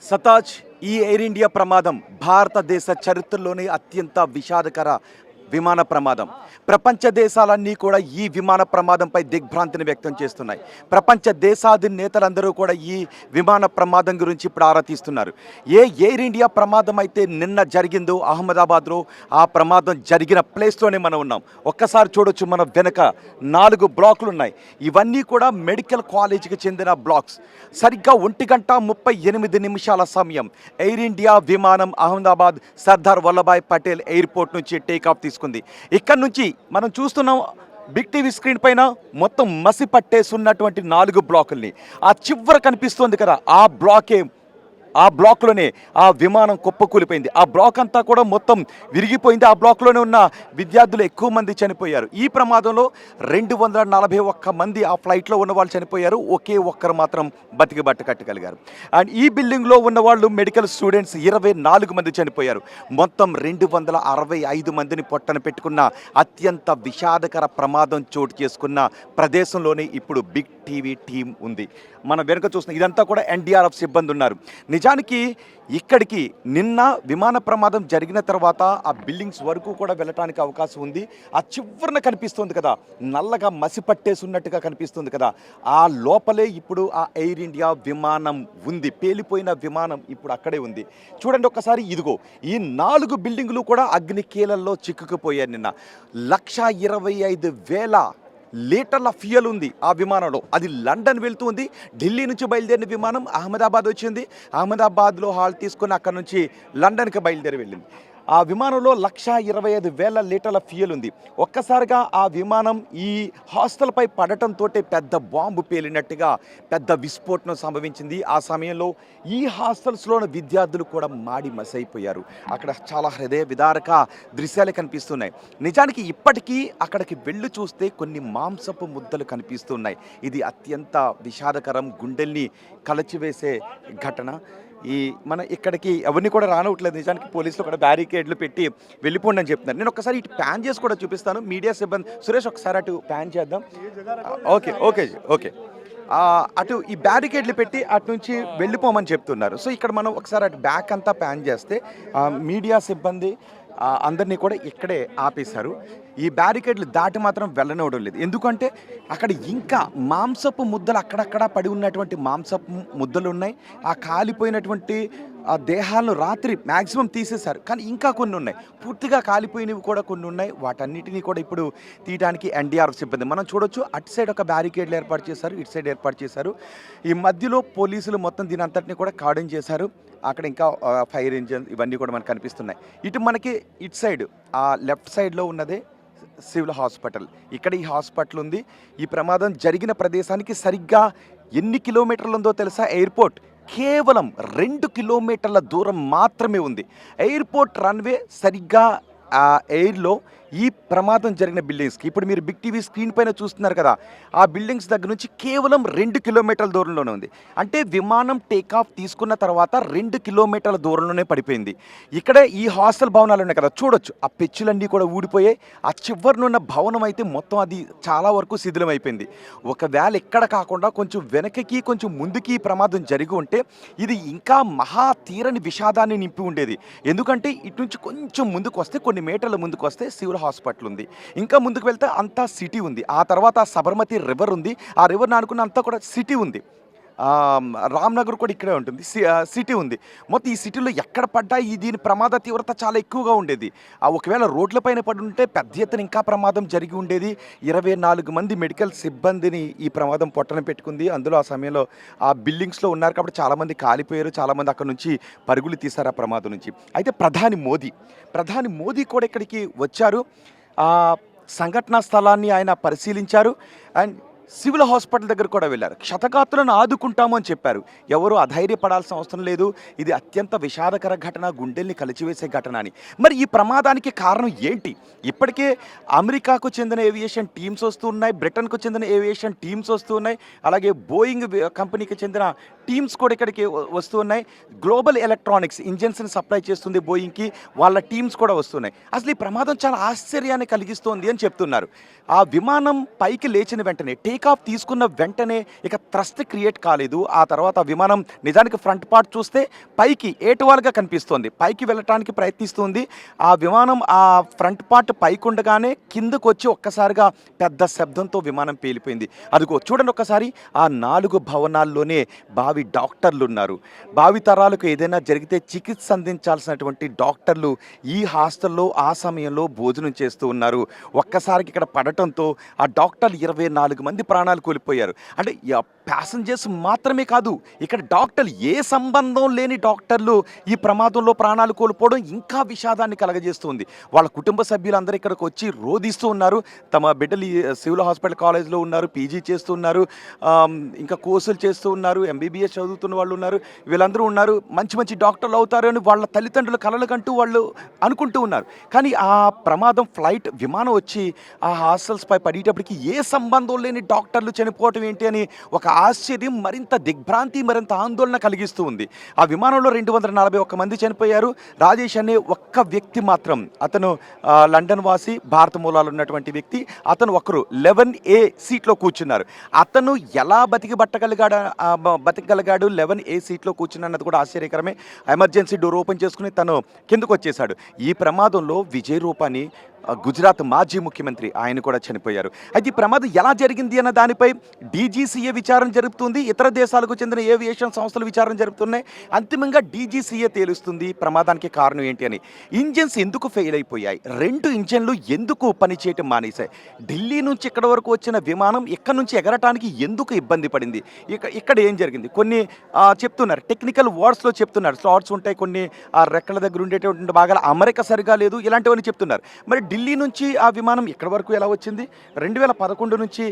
సతాజ్ ఈ air India ప్రమాదం భారతదేశ చరిత్రలోనే అత్యంత విషాదకర విమాన ప్రమాదం. ప్రపంచ దేశాలన్నీ కూడా ఈ విమాన ప్రమాదంపై దిగ్భ్రాంతిని వ్యక్తం చేస్తున్నాయి. ప్రపంచ దేశాధినేతలందరూ కూడా ఈ విమాన ప్రమాదం గురించి ఇప్పుడు ఆరా తీస్తున్నారు. ఎయిర్ ఇండియా ప్రమాదం అయితే నిన్న జరిగిందో అహ్మదాబాద్లో, ఆ ప్రమాదం జరిగిన ప్లేస్లోనే మనం ఉన్నాం. ఒక్కసారి చూడొచ్చు, మన వెనుక 4 బ్లాకులు ఉన్నాయి. ఇవన్నీ కూడా మెడికల్ కాలేజీకి చెందిన బ్లాక్స్. సరిగ్గా 1:38 సమయం ఎయిర్ ఇండియా విమానం అహ్మదాబాద్ సర్దార్ వల్లభాయ్ పటేల్ ఎయిర్పోర్ట్ నుంచి టేకాఫ్ తీసుకుంది. ఇక్కడ నుంచి మనం చూస్తున్నాం బిగ్ టీవీ స్క్రీన్ పైన మొత్తం మసి పట్టేస్తున్నటువంటి 4 బ్లాకుల్ని. ఆ చివర కనిపిస్తుంది కదా, ఆ బ్లాక్లోనే ఆ విమానం కుప్పకూలిపోయింది. ఆ బ్లాక్ అంతా కూడా మొత్తం విరిగిపోయింది. ఆ బ్లాక్లోనే ఉన్న విద్యార్థులు ఎక్కువ మంది చనిపోయారు. ఈ ప్రమాదంలో 241 మంది ఆ ఫ్లైట్లో ఉన్న వాళ్ళు చనిపోయారు. ఒకే ఒక్కరు మాత్రం బతికి బట్ట కట్టగలిగారు. అండ్ ఈ బిల్డింగ్లో ఉన్న వాళ్ళు మెడికల్ స్టూడెంట్స్ 24 మంది చనిపోయారు. మొత్తం 265 మందిని పొట్టన పెట్టుకున్న అత్యంత విషాదకర ప్రమాదం చోటు చేసుకున్న ప్రదేశంలోనే ఇప్పుడు బిగ్ టీవీ టీం ఉంది. మన వెనుక చూస్తున్న ఇదంతా కూడా ఎన్డీఆర్ఎఫ్ సిబ్బంది ఉన్నారు. నిజానికి ఇక్కడికి నిన్న విమాన ప్రమాదం జరిగిన తర్వాత ఆ బిల్డింగ్స్ వరకు కూడా వెళ్ళటానికి అవకాశం ఉంది. ఆ చివరన కనిపిస్తుంది కదా, నల్లగా మసి పట్టేసున్నట్టుగా కనిపిస్తుంది కదా, ఆ లోపలే ఇప్పుడు ఆ ఎయిర్ ఇండియా విమానం ఉంది. పేలిపోయిన విమానం ఇప్పుడు అక్కడే ఉంది. చూడండి ఒక్కసారి, ఇదిగో ఈ 4 బిల్డింగులు కూడా అగ్ని కీలల్లో చిక్కుకుపోయాయి. నిన్న 1,25,000 లీటర్ల ఫ్యూయల్ ఉంది ఆ విమానంలో. అది లండన్ వెళ్తూ ఉంది. ఢిల్లీ నుంచి బయలుదేరిన విమానం అహ్మదాబాద్ వచ్చింది. అహ్మదాబాద్లో హాల్ తీసుకుని అక్కడ నుంచి లండన్కి బయలుదేరి వెళ్ళింది. ఆ విమానంలో 1,25,000 లీటర్ల ఫ్యూయల్ ఉంది. ఒక్కసారిగా ఆ విమానం ఈ హాస్టల్పై పడటంతో పెద్ద బాంబు పేలినట్టుగా పెద్ద విస్ఫోటనం సంభవించింది. ఆ సమయంలో ఈ హాస్టల్స్లోని విద్యార్థులు కూడా మాడి మసైపోయారు. అక్కడ చాలా హృదయ విదారక దృశ్యాలు కనిపిస్తున్నాయి. నిజానికి ఇప్పటికీ అక్కడికి వెళ్ళి చూస్తే కొన్ని మాంసపు ముద్దలు కనిపిస్తున్నాయి. ఇది అత్యంత విషాదకరం, గుండెల్ని కలచివేసే ఘటన. మన ఇక్కడికి ఎవరిని కూడా రానవట్లేదు. నిజానికి పోలీసులు కూడా బ్యారికేడ్లు పెట్టి వెళ్ళిపోండి అని చెప్తున్నారు. నేను ఒకసారి ఇటు ప్యాన్ చేసి కూడా చూపిస్తాను. మీడియా సిబ్బంది సురేష్ ఒకసారి అటు ప్యాన్ చేద్దాం. ఓకే. అటు ఈ బ్యారికేడ్లు పెట్టి అటు నుంచి వెళ్ళిపోమని చెప్తున్నారు. సో ఇక్కడ మనం ఒకసారి అటు బ్యాక్ అంతా ప్యాన్ చేస్తే మీడియా సిబ్బంది అందరినీ కూడా ఇక్కడే ఆపేశారు. ఈ బ్యారికేడ్లు దాటి మాత్రం వెళ్ళనివ్వడం లేదు. ఎందుకంటే అక్కడ ఇంకా మాంసపు ముద్దలు అక్కడక్కడ పడి ఉన్నటువంటి మాంసపు ముద్దలు ఉన్నాయి. ఆ కాలిపోయినటువంటి ఆ దేహాలను రాత్రి మ్యాక్సిమం తీసేశారు, కానీ ఇంకా కొన్ని ఉన్నాయి. పూర్తిగా కాలిపోయినవి కూడా కొన్ని ఉన్నాయి. వాటన్నిటినీ కూడా ఇప్పుడు తీయడానికి ఎన్డీఆర్ఎఫ్ సిబ్బంది మనం చూడొచ్చు. అటు సైడ్ ఒక బ్యారికేడ్లు ఏర్పాటు చేశారు, ఇటు సైడ్ ఏర్పాటు చేశారు. ఈ మధ్యలో పోలీసులు మొత్తం దీని అంతటిని కూడా కార్డన్ చేశారు. అక్కడ ఇంకా ఫైర్ ఇంజిన్ ఇవన్నీ కూడా మనకు కనిపిస్తున్నాయి. ఇటు మనకి ఇటు సైడ్ ఆ లెఫ్ట్ సైడ్లో ఉన్నదే సివిల్ హాస్పిటల్. ఇక్కడ ఈ హాస్పిటల్ ఉంది. ఈ ప్రమాదం జరిగిన ప్రదేశానికి సరిగ్గా ఎన్ని కిలోమీటర్లు ఉందో తెలుసా? ఎయిర్పోర్ట్ కేవలం 2 కిలోమీటర్ల దూరం మాత్రమే ఉంది. ఎయిర్పోర్ట్ రన్వే సరిగ్గా ఆ ఎయిర్లో ఈ ప్రమాదం జరిగిన బిల్డింగ్స్కి ఇప్పుడు మీరు బిగ్ టీవీ స్క్రీన్ పైన చూస్తున్నారు కదా, ఆ బిల్డింగ్స్ దగ్గర నుంచి కేవలం 2 కిలోమీటర్ల దూరంలోనే ఉంది. అంటే విమానం టేకాఫ్ తీసుకున్న తర్వాత 2 కిలోమీటర్ల దూరంలోనే పడిపోయింది. ఇక్కడే ఈ హాస్టల్ భవనాలు ఉన్నాయి కదా, చూడొచ్చు ఆ పెచ్చులన్నీ కూడా ఊడిపోయాయి. ఆ చివరినున్న భవనం అయితే మొత్తం అది చాలా వరకు శిథిలమైపోయింది. ఒకవేళ ఎక్కడ కాకుండా కొంచెం వెనకకి కొంచెం ముందుకి ప్రమాదం జరిగి ఉంటే ఇది ఇంకా మహా తీరని విషాదాన్ని నింపి ఉండేది. ఎందుకంటే ఇటు నుంచి కొంచెం ముందుకు వస్తే, కొన్ని మీటర్ల ముందుకు వస్తే సివిల్ హాస్పిటల్ ఉంది. ఇంకా ముందుకు వెళ్తే అంతా సిటీ ఉంది. ఆ తర్వాత సబర్మతి రివర్ ఉంది. ఆ రివర్ ఆనుకున్న అంతా కూడా సిటీ ఉంది. రామ్నగర్ కూడా ఇక్కడే ఉంటుంది, సిటీ ఉంది. మొత్తం ఈ సిటీలో ఎక్కడ పడ్డా దీని ప్రమాద తీవ్రత చాలా ఎక్కువగా ఉండేది. ఒకవేళ రోడ్లపైన పడి ఉంటే పెద్ద ఎత్తున ఇంకా ప్రమాదం జరిగి ఉండేది. 24 మంది మెడికల్ సిబ్బందిని ఈ ప్రమాదం పొట్టన పెట్టుకుంది. అందులో ఆ సమయంలో ఆ బిల్డింగ్స్లో ఉన్నారు కాబట్టి చాలామంది కాలిపోయారు, చాలామంది అక్కడ నుంచి పరుగులు తీశారు ఆ ప్రమాదం నుంచి. అయితే ప్రధాని మోదీ కూడా ఇక్కడికి వచ్చారు. సంఘటనా స్థలాన్ని ఆయన పరిశీలించారు. అండ్ సివిల్ హాస్పిటల్ దగ్గర కూడా వెళ్ళారు. క్షతగాత్రులను ఆదుకుంటాము అని చెప్పారు. ఎవరు అధైర్యపడాల్సిన అవసరం లేదు. ఇది అత్యంత విషాదకర ఘటన, గుండెల్ని కలిచివేసే ఘటన అని. మరి ఈ ప్రమాదానికి కారణం ఏంటి? ఇప్పటికే అమెరికాకు చెందిన ఏవియేషన్ టీమ్స్ వస్తూ ఉన్నాయి, బ్రిటన్కు చెందిన ఏవియేషన్ టీమ్స్ వస్తూ ఉన్నాయి, అలాగే బోయింగ్ కంపెనీకి చెందిన టీమ్స్ కూడా ఇక్కడికి వస్తూ ఉన్నాయి. గ్లోబల్ ఎలక్ట్రానిక్స్ ఇంజన్స్ని సప్లై చేస్తుంది బోయింగ్కి, వాళ్ళ టీమ్స్ కూడా వస్తున్నాయి. అసలు ఈ ప్రమాదం చాలా ఆశ్చర్యాన్ని కలిగిస్తోంది అని చెప్తున్నారు. ఆ విమానం పైకి లేచిన వెంటనే టేక్ ఆఫ్ తీసుకున్న వెంటనే ఇక థ్రస్ట్ క్రియేట్ కాలేదు. ఆ తర్వాత ఆ విమానం నిజానికి ఫ్రంట్ పార్ట్ చూస్తే పైకి ఏటువాలుగా కనిపిస్తోంది. పైకి వెళ్ళటానికి ప్రయత్నిస్తుంది. ఆ విమానం ఆ ఫ్రంట్ పార్ట్ పైకి ఉండగానే కిందకొచ్చి ఒక్కసారిగా పెద్ద శబ్దంతో విమానం పేలిపోయింది. అదిగో చూడండి ఒక్కసారి, ఆ 4 భవనాల్లోనే భావి డాక్టర్లున్నారు. భావి తరాలకు ఏదైనా జరిగితే చికిత్స అందించాల్సినటువంటి డాక్టర్లు ఈ హాస్టల్లో ఆ సమయంలో భోజనం చేస్తూ ఉన్నారు. ఒక్కసారికి ఇక్కడ పడటంతో ఆ డాక్టర్లు 24 మంది ప్రాణాలు కోల్పోయారు. అంటే ప్యాసింజర్స్ మాత్రమే కాదు, ఇక్కడ డాక్టర్లు ఏ సంబంధం లేని డాక్టర్లు ఈ ప్రమాదంలో ప్రాణాలు కోల్పోవడం ఇంకా విషాదాన్ని కలగజేస్తుంది. వాళ్ళ కుటుంబ సభ్యులందరూ ఇక్కడికి వచ్చి రోధిస్తూ ఉన్నారు. తమ బిడ్డలు ఈ సివిల్ హాస్పిటల్ కాలేజ్లో ఉన్నారు, పీజీ చేస్తూ ఉన్నారు, ఇంకా కోర్సులు చేస్తూ ఉన్నారు, ఎంబీబీఎస్ చదువుతున్న వాళ్ళు ఉన్నారు. వీళ్ళందరూ ఉన్నారు, మంచి మంచి డాక్టర్లు అవుతారు అని వాళ్ళ తల్లిదండ్రుల కలలకంటూ వాళ్ళు అనుకుంటూ ఉన్నారు. కానీ ఆ ప్రమాదం ఫ్లైట్ విమానం వచ్చి ఆ హాస్టల్స్పై పడేటప్పటికి ఏ సంబంధం లేని డాక్టర్లు చనిపోవటం ఏంటి అని ఒక ఆశ్చర్యం, మరింత దిగ్భ్రాంతి, మరింత ఆందోళన కలిగిస్తూ ఉంది. ఆ విమానంలో 241 మంది చనిపోయారు. రాజేష్ అనే ఒక్క వ్యక్తి మాత్రం, అతను లండన్ వాసి, భారత మూలాలు ఉన్నటువంటి వ్యక్తి. అతను ఒకరు 11A సీట్లో కూర్చున్నారు. అతను ఎలా బతికగలిగాడు 11A సీట్లో కూర్చున్నది కూడా ఆశ్చర్యకరమే. ఎమర్జెన్సీ డోర్ ఓపెన్ చేసుకుని తను కిందకు వచ్చేశాడు. ఈ ప్రమాదంలో విజయ్ రూపాని, గుజరాత్ మాజీ ముఖ్యమంత్రి, ఆయన కూడా చనిపోయారు. అయితే ఈ ప్రమాదం ఎలా జరిగింది అన్న దానిపై డీజీసీఏ విచారణ జరుపుతుంది. ఇతర దేశాలకు చెందిన ఏవియేషన్ సంస్థలు విచారణ జరుపుతున్నాయి. అంతిమంగా డీజీసీఏ తేలుస్తుంది ప్రమాదానికి కారణం ఏంటి అని. ఇంజిన్స్ ఎందుకు ఫెయిల్ అయిపోయాయి, 2 ఇంజన్లు ఎందుకు పనిచేయటం మానేశాయి, ఢిల్లీ నుంచి ఇక్కడ వరకు వచ్చిన విమానం ఇక్కడ నుంచి ఎగరటానికి ఎందుకు ఇబ్బంది పడింది, ఇక్కడ ఏం జరిగింది, కొన్ని చెప్తున్నారు, టెక్నికల్ వర్డ్స్లో చెప్తున్నారు. స్లాట్స్ ఉంటాయి, కొన్ని ఆ రెక్కల దగ్గర ఉండేటువంటి భాగాల అమరిక సరిగా లేదు, ఇలాంటివన్నీ చెప్తున్నారు. మరి ఢిల్లీ నుంచి ఆ విమానం ఇక్కడి వరకు ఎలా వచ్చింది, 2011 నుంచి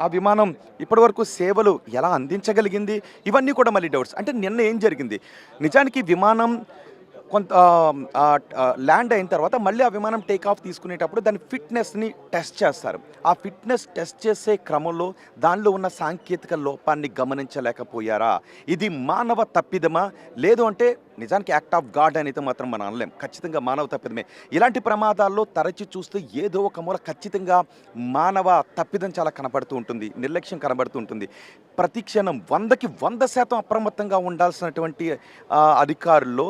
ఆ విమానం ఇప్పటి వరకు సేవలు ఎలా అందించగలిగింది, ఇవన్నీ కూడా మళ్ళీ డౌట్స్. అంటే నిన్న ఏం జరిగింది, నిజానికి విమానం కొంత ల్యాండ్ అయిన తర్వాత మళ్ళీ ఆ విమానం టేక్ ఆఫ్ తీసుకునేటప్పుడు దాని ఫిట్నెస్ని టెస్ట్ చేస్తారు. ఆ ఫిట్నెస్ టెస్ట్ చేసే క్రమంలో దానిలో ఉన్న సాంకేతిక లోపాన్ని గమనించలేకపోయారా, ఇది మానవ తప్పిదమా, లేదు అంటే నిజానికి యాక్ట్ ఆఫ్ గాడ్ అనేది మాత్రం మనం అనలేం, ఖచ్చితంగా మానవ తప్పిదమే. ఇలాంటి ప్రమాదాల్లో తరచి చూస్తే ఏదో ఒక మూల ఖచ్చితంగా మానవ తప్పిదం చాలా కనబడుతూ ఉంటుంది, నిర్లక్ష్యం కనబడుతూ ఉంటుంది. ప్రతి క్షణం 100కి 100% అప్రమత్తంగా ఉండాల్సినటువంటి అధికారుల్లో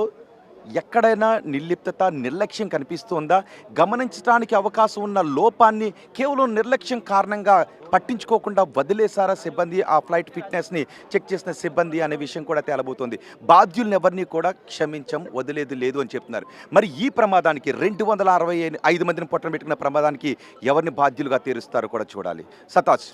ఎక్కడైనా నిర్లిప్తత, నిర్లక్ష్యం కనిపిస్తుందా, గమనించడానికి అవకాశం ఉన్న లోపాన్ని కేవలం నిర్లక్ష్యం కారణంగా పట్టించుకోకుండా వదిలేసారా సిబ్బంది, ఆ ఫ్లైట్ ఫిట్నెస్ని చెక్ చేసిన సిబ్బంది అనే విషయం కూడా తేలబోతోంది. బాధ్యులను ఎవరిని కూడా క్షమించం, వదిలేదు లేదు అని చెప్తున్నారు. మరి ఈ ప్రమాదానికి 265 మందిని పొట్టన పెట్టుకున్న ప్రమాదానికి ఎవరిని బాధ్యులుగా తీరుస్తారో కూడా చూడాలి. సతాజ్.